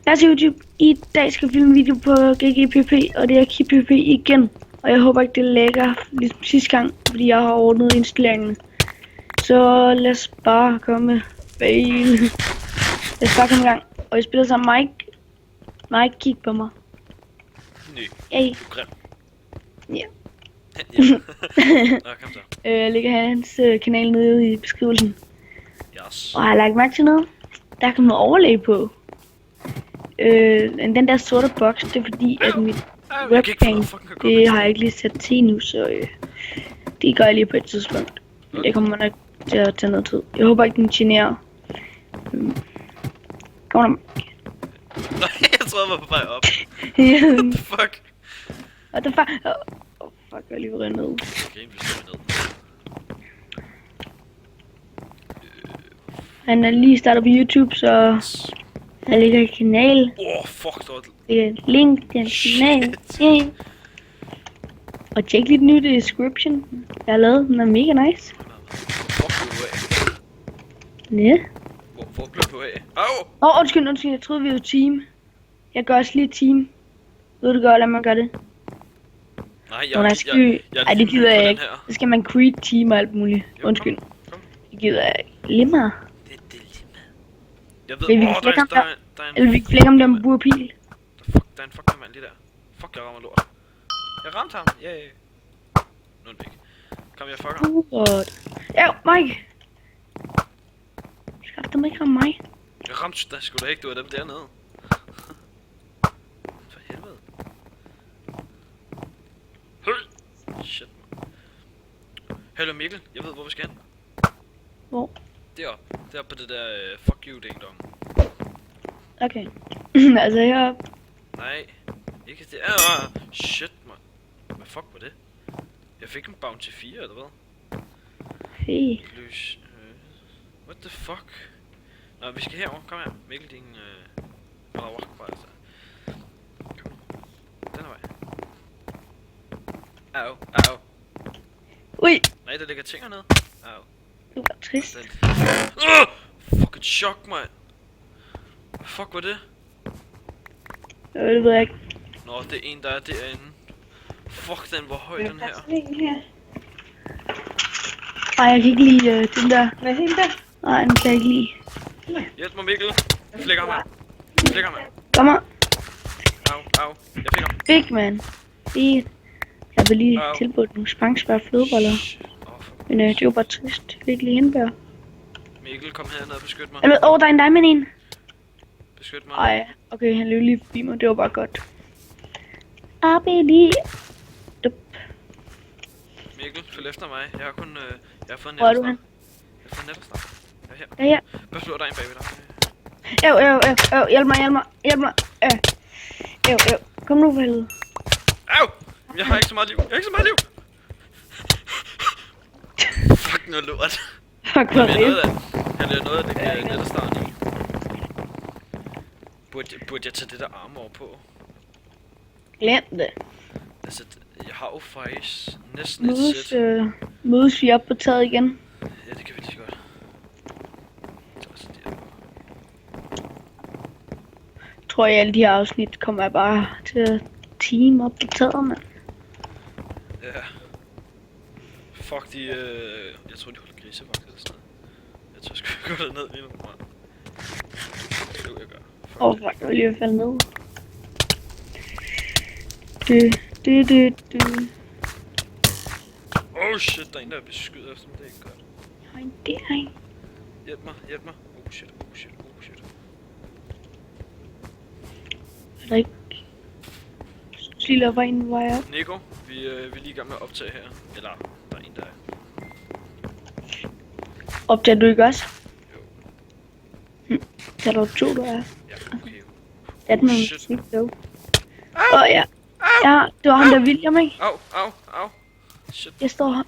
Lad os YouTube. I dag skal vi filme en video på GGPP, og det er KPP igen. Og jeg håber ikke det lægger ligesom sidste gang, fordi jeg har ordnet indstillingerne. Så lad os bare komme fail. Lad os bare komme i gang. Og jeg spiller sammen Mike. Mike, kig på mig. Nej, Hey. du er grim. Ja. Ja. Nå, kom så. Jeg lægger hans kanal nede i beskrivelsen. Yes. Og jeg har lagt mærke til noget. Der kan noget overlæg på. Den der sorte boks, det er fordi, at mit webcam, det har jeg ikke lige sat til nu, så det gør jeg lige på et tidspunkt. Men det kommer nok til at tage noget tid. Jeg håber ikke, den generer. Kom nu. Nej, jeg troede, jeg var på vej op. What the fuck? What the fuck? Oh, fuck, jeg er lige røget ned. Okay, vi står ned. Han er lige startet på YouTube, så der ligger en kanal. Fuck, der var Link til en kanal. Yeah. Og tjek lige den nye description. Jeg har lavet, den er mega nice. Hvor blev du af? Ja. Hvor blev du af? Au! Undskyld, jeg troede vi var team. Jeg gør også lige team. Ved du godt, hvordan man gør det? Nej, Ej, det gider jeg ikke. Så skal man create team og alt muligt. Jo, Undskyld. Kom. Det gider jeg ikke. Limmer. Det er limmer. Jeg ved, Vil vi der er en... Eller vi flækker om dem burpil. Der er en fucking mand lige der. Fuck, jeg rammer lort. Jeg ramte ham, yay. Nu er han væk. Kom, jeg fucker ham. Ja, Mike. Skal du ikke ramme mig? Jeg ramte dig sgu da ikke, det var dem dernede. For helvede. Shit, man. Hallo Mikkel, jeg ved hvor vi skal hen. Hvor? Det er på det der fuck you ding dong. Okay. Altså jeg... Nej, ikke det. Shit, man. Hvad fuck var det? Jeg fik en bounty 4 eller hvad? Hey. Løs. What the fuck? Nå, vi skal herover. Kom her. Mikkel, din... altså. Kom. Den vej. Au. Ui. Nej, der ligger ting hernede. Au. Det var trist. Fucking chok, mand. Hvad fuck var det? Det ved jeg ikke. Nå, det er en, der er derinde. Fuck, den var høj, den her. Ej, jeg kan ikke lide den der. Hvad hende der? Nej, den kan jeg ikke lide. Hjælp mig, Mikkel. Jeg flækker ham, mand. Kom her. Au. Jeg fik ham. Big man. Fint. Jeg vil lige tilbudt nogle spangsbær flødeboller. Men det var bare trist. Jeg vil ikke lige hindbær. Mikkel, kom herned og beskyt mig. Der er en diamond en. Beskyt mig. Ej, okay, han løb lige forbi mig. Det var bare godt. Lige. Mikkel, følg efter mig. Jeg har kun... jeg har fået en Hvor er du hen? Jeg har fået en netterstang. Jeg er her. Ja, ja. Hvad slår der en bagved dig? Hjælp mig. Kom nu for helvede. Au! Jeg har ikke så meget liv. Fuck noget lort. Fuck, hvad er det? Han er noget af det der netterstang i. Burde jeg tage det der armor på? Glem det. Altså, jeg har jo faktisk næsten et sæt. Mødes vi op på taget igen? Ja, det kan vi lige så godt. Tror jeg, alle de her afsnit kommer jeg bare til at team op på taget, mand. Ja. Fuck, jeg tror, de holder grisevagt eller sådan noget. Jeg tror, jeg skal gå derned lige nu, mand. Jo, jeg gør. Fuck, jeg vil lige falde ned. Oh shit, der er en, der er beskydet efter mig, det er ikke godt. Nej, det er en. Hjælp mig. Oh shit. Er der ikke... Lige laver en vej op. Nico, vi er lige i gang med at optage her. Eller, der er en, der er. Optager du ikke også? Jo. Der er der 2, der er. Ja, okay. Det er den musik, dog. Ja. Ja, det var ham, der William, ikke? Au. Shit. Jeg står her.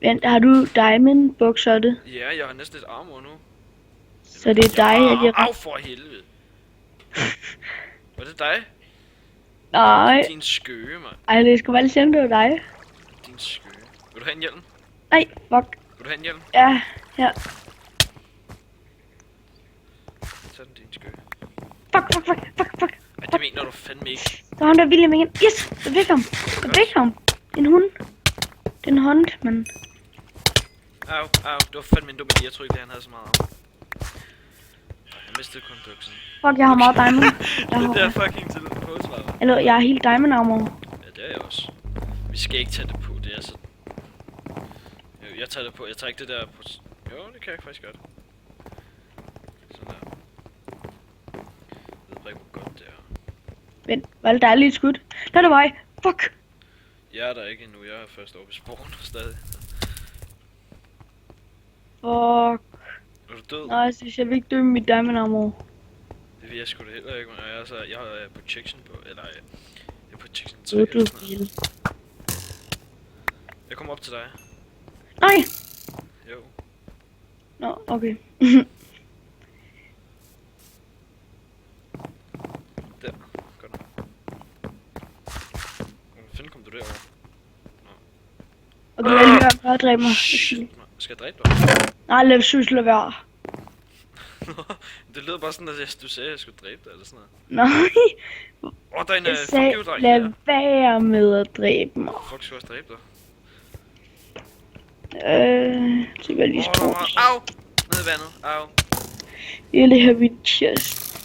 Vent, har du diamond bukser det? Ja, jeg har næsten et armor nu. Så det er dig, jeg giver... Au for helvede. Var det dig? Nej. Din skøge, mand. Ej, det skal bare lige se, det var dig. Din skøge. Vil du have en hjelm? Nej, fuck. Vil du have en hjelm? Ja. Tag den, din skøge. Fuck. Ej, det mener du fandme ikke. Der er ham der William igen. Yes! Jeg fik ham. En hund. Det er en hund, mand. Au, det var fandme en dum idé. Jeg tror ikke, han havde så meget armor. Jeg mistede kun buksen. Fuck, jeg har meget diamond. Det der fucking til forsvaret. Eller, jeg har helt diamond armor. Ja, det er jeg også. Vi skal ikke tage det på, det er så... Jeg tager det på, jeg tager ikke det der på... Jo, det kan jeg faktisk godt. Sådan der. Jeg ved ikke, hvor godt det er. Vent, der er lige et skud. Der er der vej. Fuck. Jeg er der ikke endnu, jeg er først oppe i sporen stadig. Fuck. Er du død? Nej, jeg synes, jeg vil ikke dø med mit diamond armor. Det vil jeg sgu da heller ikke, men jeg er protection på, eller jeg er protection 3 Du eller sådan noget. vil. Jeg kommer op til dig. Nej! Jo. Nå, okay. Der. Godt nok. Hvordan fanden kom du derover? Okay, jeg vil bare dræbe mig. Shit, skal jeg dræbe dig? Nej, lad være. Det lød bare sådan, at du sagde, at jeg skulle dræbe dig, eller sådan Nej, noget. Der er en jeg sagde, fuck you-dreng lad der. være med at dræbe mig. Fuck, skulle jeg også dræbe dig? Så vil jeg lige skrue. Au! Ned i vandet, au. Jeg vil have min chest.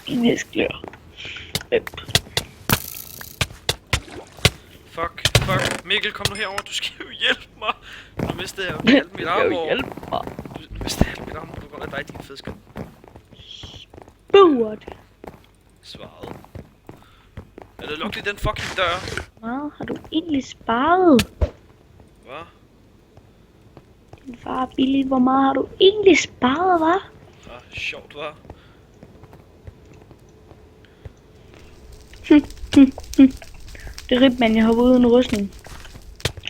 I næsklør. Fuck. Mikkel, kom nu herover. Du skal jo hjælpe mig. Nu mistede jeg jo alt mit armor. Hjælp mig. Nu mistede jeg alt mit armor på grund af dig, din fisker. Burt. Svaret. Er det lukket i den fucking dør? Meget har du egentlig sparet? Hvad? Din far er billig. Hvor meget har du egentlig sparet, hva'? Sjovt, hva'? Det er rigt, man. Jeg har været uden rustning.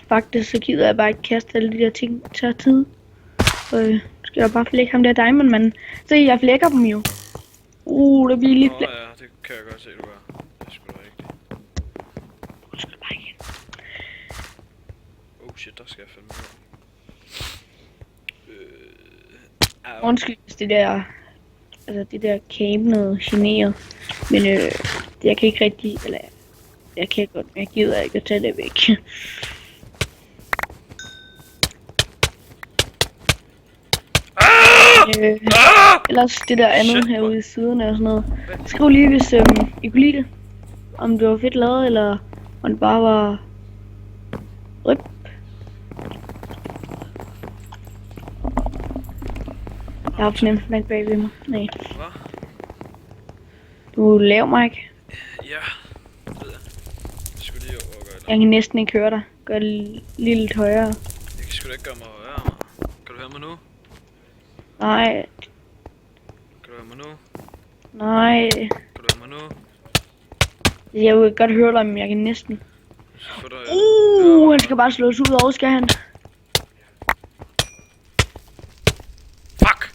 Faktisk så gider jeg bare ikke kaste alle de der ting. Det tager tid. Skal jeg bare flække ham der diamond, mand. Se, jeg flækker dem jo. Der bliver lige flæk. Ja, det kan jeg godt se, du gør. Det er sgu da rigtigt. Undskyld bare igen. Oh shit, der skal jeg fandme ud. Undskyld, hvis det der... Altså, det der camp noget generet. Men jeg kan ikke rigtig... Eller... Jeg kan godt, men jeg gider ikke at tage det væk. Ellers det der andet herude i siden og sådan noget. Skriv lige, hvis I kunne lide det. Om det var fedt lavet, eller om det bare var... Rip. Jeg har fornemt Mike bag ved mig. Nej. Hvad? Du er lav, Mike. Ja, det ved jeg. Jeg skulle lige over og gøre det. Jeg kan næsten ikke høre dig. Gør det lige lidt højere. Jeg kan sgu da ikke gøre mig højere. Kan du høre mig nu? Nej. Kan du høre mig nu? Nej. Kan du høre mig nu? Jeg vil godt høre dig, men jeg kan næsten. Så får du... Han skal bare slås ud over, skal han? Fuck!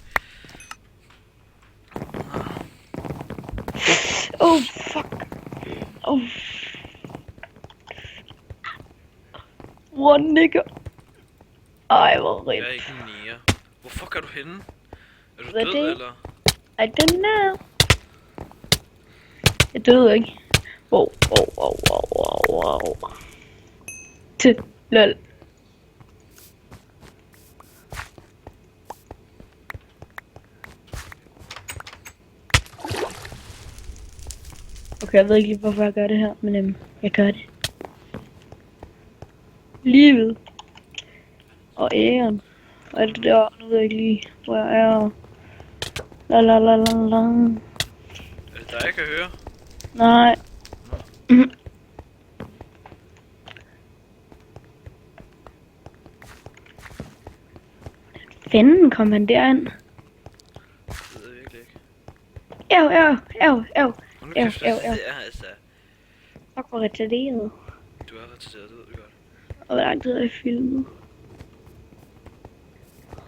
Oh, fuck. Oh. One nigga. Ej, hvor Jeg er rigt. ikke en nære. Hvor fuck er du henne? Er du Hvad er død, det? eller? I don't know. Jeg døde ikke. Wow. Lol. Okay, jeg ved ikke lige, hvorfor jeg gør det her, men jeg gør det. Livet. Og æren. Og alt det der, nu ved jeg ikke lige, hvor jeg er. La. Er det dig, jeg kan høre? Nej. Fanden kom han derind? Det ved jeg virkelig ikke. Ev. Og nu kæft, Ev. det er altså... Fuck, hvor retarderet. Du er retarderet, det ved du godt. Og hvor lang tid har jeg filmet?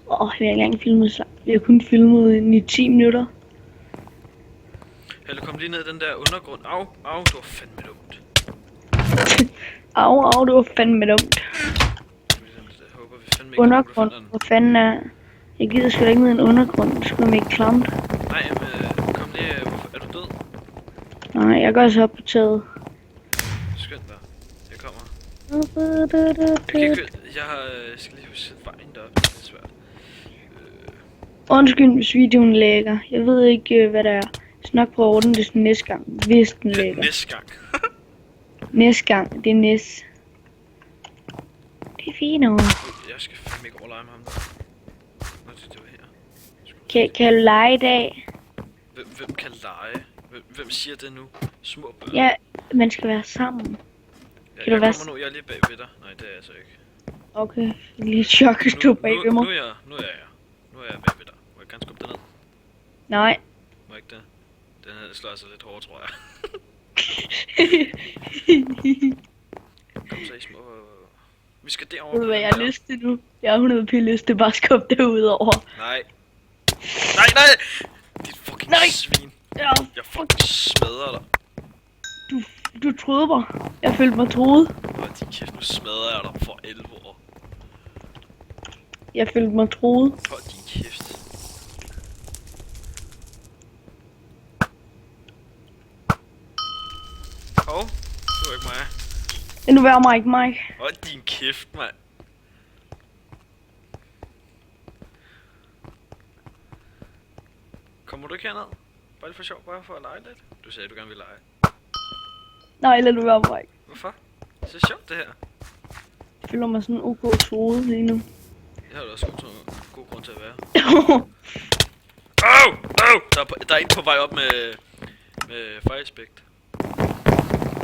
Jeg har ikke engang filmet så. Vi har kun filmet i 10 minutter. Eller kom lige ned i den der undergrund. Au, du var fandme dumt. Au, det var fandme dumt. Jeg håber, vi fandme ikke Undergrund, hvor fanden er... Jeg gider sgu da ikke ned i en undergrund, det skulle ikke klamt. Nej, men jeg går så op på taget. Skynd dig. Jeg kommer. Jeg skal lige sætte vejen derop. Det er svært. Undskyld, hvis videoen lægger. Jeg ved ikke, hvad der er. Jeg skal nok prøve at ordne det til næste gang, hvis den lægger. Næste gang. Næste gang, det er næste. Det er fint over. Jeg skal fandme ikke overlege med ham der. Nå, det var her. Kan du lege i dag? Hvem kan lege? Hvem siger det nu? Små børn? Ja, man skal være sammen. Ja, kan du jeg være kommer nu, jeg er lige bag ved dig. Nej, det er jeg så ikke. Okay, lige et chok, hvis du er bag ved mig. Nu er jeg bag ved dig. Må jeg gerne skubbe dig ned? Nej. Må jeg ikke det? Den her slår altså lidt hårdt, tror jeg. Kom så i små... Vi skal derover. Ved du hvad jeg har lyst til nu? Jeg har 100 p lyst til bare at skubbe derudover. Nej. Nej! Dit fucking svin. Ja, Jeg fucking smadrer dig. Du troede mig. Jeg følte mig troet. Åh, din kæft, nu smadrer jeg dig for 11 år. Jeg følte mig troet. Hold din kæft. Hov, det var ikke mig. Nu vær Mike. Hold din kæft, mand. Kommer du ikke herned? Bare lige for sjov, bare for at lege lidt. Du sagde, du gerne ville lege. Nej, lad nu være Mike. Hvorfor? Det er sjovt, det her. Jeg føler mig sådan ok troet lige nu. Det har du også god grund til at være. Der er en på vej op med fire aspect.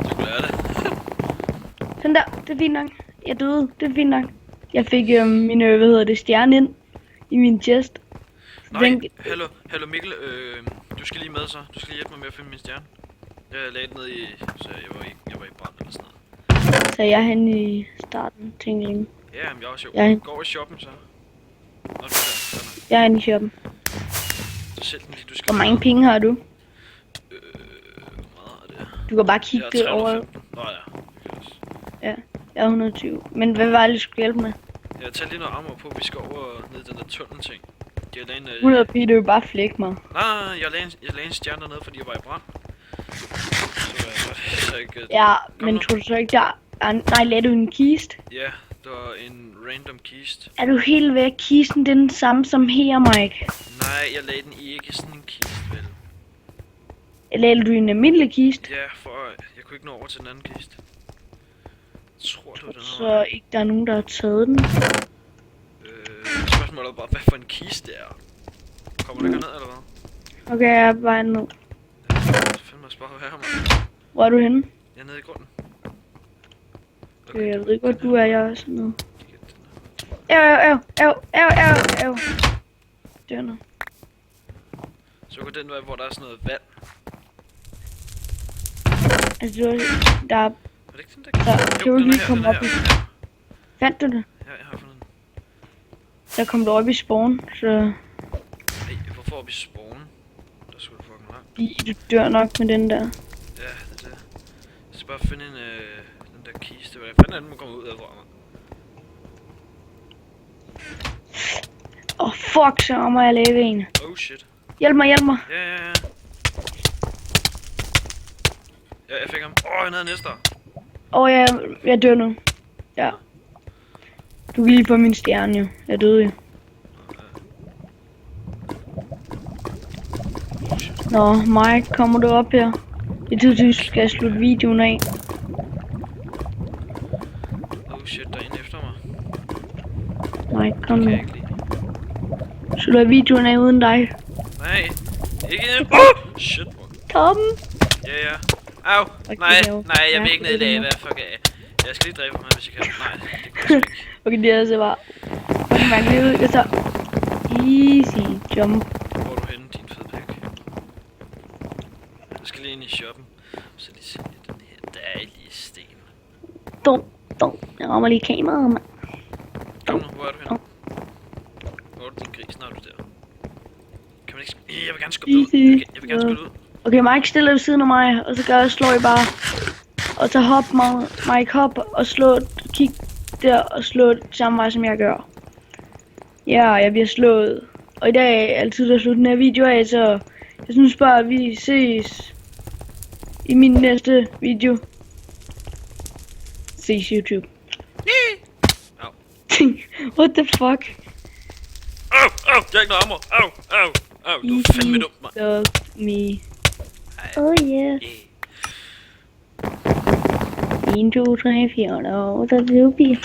Så kunne lære det. Sådan der, det er fint nok. Jeg døde, det er fint nok. Jeg fik min, stjerne ind i min chest. Nej, hallo Mikkel, du skal lige med så. Du skal lige hjælpe mig med at finde min stjerne. Jeg lagde den ned i, så jeg var i brand eller sådan noget. Så jeg er henne i starten, tingling. Ja, men jeg er også Ja. Gå over i shoppen så. Nå, du der. Jeg er henne i shoppen. Så sælg den lige, du skal... Hvor mange penge har du? Hvor meget er det? Du kan bare kigge det over. 315. Nå ja, det kan jeg også. Ja, jeg er 120. Men hvad var det, du skulle hjælpe med? Jeg tager lige noget armor på, vi skal over ned i den der tunnel ting. Jeg lagde en... 100 p, det er jo bare flæk mig. Nej, jeg lagde en stjerne dernede, fordi jeg var i brand. Så ikke... Ja, Kom men nu. tror du så ikke, der er... Nej, lagde du en kist? Ja, det var en random kist. Er du helt væk? Kisten, det er den samme som her, Mike. Nej, jeg lagde den ikke i sådan en kist, vel? Lagde du i en almindelig kist? Ja, for jeg kunne ikke nå over til den anden kist. Tror du, den Så har... ikke der er nogen, der har taget den. Spørgsmålet er bare, hvad for en kiste det er. Kommer du ikke ned eller hvad? Okay, jeg er bare ned. Så fandme også bare være her, mand. Hvor er du henne? Jeg er nede i grunden. Okay, jeg ved ikke, hvor du er. Jeg er sådan noget. Kig, den her. Æv. Det er noget. Så går den vej, hvor der er sådan noget vand. Altså, der er... Er det ikke den der? Der kan jo den er lige her, komme den er op i... her. Fandt du det? Ja, jeg har fundet den. Der kom du op i spawn, så... Ej, hvorfor oppe i spawn? Der skulle du fucking have. Du dør nok med den der. Ja, det er det. Jeg skal bare finde den der kiste. Hvordan fanden er den, man kommer ud af fra mig? Fuck, så må jeg lave en. Oh shit. Hjælp mig. Ja. Ja, jeg fik ham. Han havde næster. Jeg dør nu. Ja. Du kan lige få min stjerne, jo. Jeg døde jo. Nå, Mike, kommer du op her? Jeg tror, du skal slutte videoen af. Oh shit, der er en efter mig. Mike, kom Kan nu. jeg ikke lide. Slutter videoen af uden dig. Nej, ikke en. Shit, bro. Kom! Ja. Au. Okay, Nej, jeg vil ikke ned i lava. Fuck af. Jeg skal lige dræbe mig, hvis jeg kan. Nej, det kan jeg sgu ikke. Okay, det er altså bare... Okay, man kan ud, så... Easy jump. Hvor er du henne, din fede pæk? Jeg skal lige ind i shoppen. Så lige se den her dejlige sten. Dum. Jeg rammer lige kameraet, mand. Kom nu, hvor er du henne? Hvor er du, din gris? Nå, er du der? Kan man ikke... Jeg vil gerne skubbe ud. Jeg vil gerne skubbe ud. Okay, Mike stiller ved siden af mig, og så gør jeg, slår I bare. Og så hop, Mike, hop og slå, kig der og slå samme vej, som jeg gør. Ja, jeg bliver slået. Og i dag er altid at slutte den her video af, så jeg synes bare, at vi ses. i min næste video. Ses YouTube. Au. What the fuck? Au, au, jeg har ikke noget armor. Au, au, au, du er fandme dum, mand. Dog me. Ej, Oh yeah. 1, 2, 3, 4, 8, 9, 10.